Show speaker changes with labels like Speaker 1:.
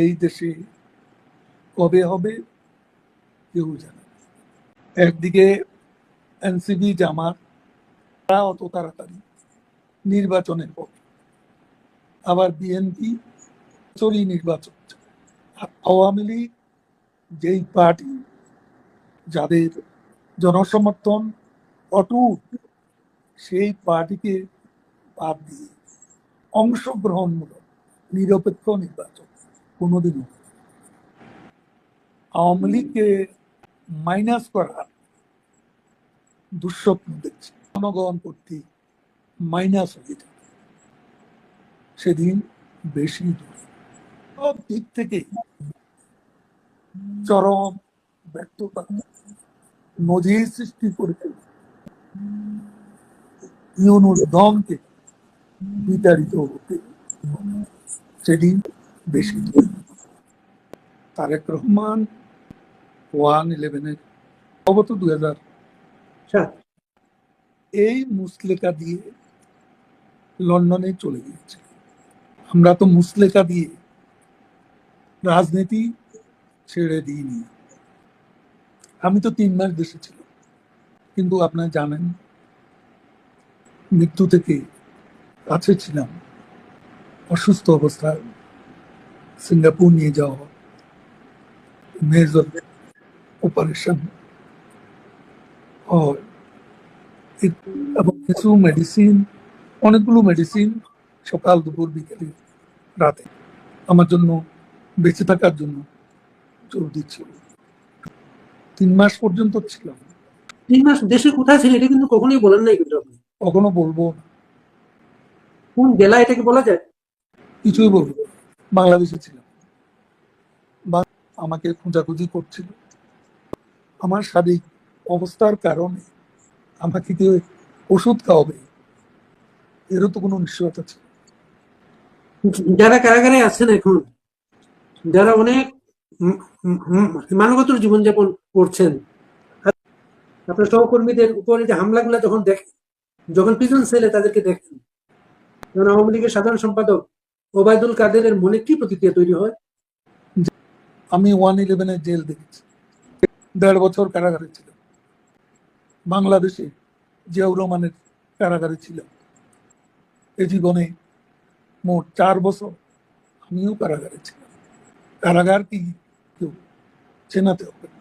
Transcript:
Speaker 1: এই দেশে কবে হবে কেউ জানে না। একদিকে এনসিপি জামাত তারা অত তাড়াতাড়ি নির্বাচনের পক্ষে, আবার বিএনপি চুরি নির্বাচন চায়। আর আওয়ামী লীগ যেই পার্টি যাদের জনসমর্থন অটুট, সেই পার্টিকে বাদ দিয়ে অংশগ্রহণমূলক নিরপেক্ষ নির্বাচন কোনোদিনও আওয়ামী লীগকে মাইনাস করার দুঃস্বপ্ন দেখছে। জনগণ কর্তৃক মাইনাস হয়ে যাবে সেদিন বেশি দূরে। সব দিক থেকে চরম ব্যর্থতা নজির সৃষ্টি করে ইউনুস দমকে বিতাড়িত হতে সেদিন বেশি দূরে। তারেক রহমান 1/11 অবত 2007 এই মুসলেকা দিয়ে লন্ডনে চলে গিয়েছে। আমরা তো মুসলেকা দিয়ে রাজনীতি ছেড়ে দিইনি। আমি তো 3 মাস দেশে ছিলাম, কিন্তু আপনারা জানেন মৃত্যু থেকে কাছে ছিলাম। অসুস্থ অবস্থায় সিঙ্গাপুর নিয়ে যাওয়া, মেজর অপারেশন হয় এবং কিছু মেডিসিন, অনেকগুলো মেডিসিন সকাল দুপুর বিকেলে রাতে আমার জন্য বেঁচে থাকার জন্য জোর দিচ্ছিল। 3 মাস পর্যন্ত ছিলাম।
Speaker 2: 3 মাস দেশে কোথায় ছিলেন এটা কিন্তু কখনোই বলেন নাই, কিন্তু আপনি
Speaker 1: কখনো বলবো না,
Speaker 2: কোন জেলা এটাকে বলা যায়?
Speaker 1: কিছুই বলবো না। বাংলাদেশে ছিলাম, আমাকে খোঁজাখুঁজি করছিল। আমার শারীরিক অবস্থার কারণে আমাকে কেউ ওষুধ খাওয়াবে এরও তো কোনো নিশ্চয়তা ছিল।
Speaker 2: যারা কারাগারে আছেন এখন, যারা অনেক মানবত জীবনযাপন করছেন, আপনার সহকর্মীদের উপরে যে হামলাগুলো যখন দেখেন, যখন প্রিজন সেলে তাদেরকে দেখেন, যখন আওয়ামী লীগের সাধারণ সম্পাদক ওবায়দুল কাদেরের মনে কি প্রতিক্রিয়া তৈরি হয়?
Speaker 1: আমি 1/11 জেল দেখেছি, 1.5 বছর কারাগারে ছিলাম। বাংলাদেশে জিয়াউর রহমানের কারাগারে ছিলাম। এ জীবনে মোট 4 বছর আমিও কারাগারে ছিলাম। কারাগার কি কেউ চেনাতে হবে না।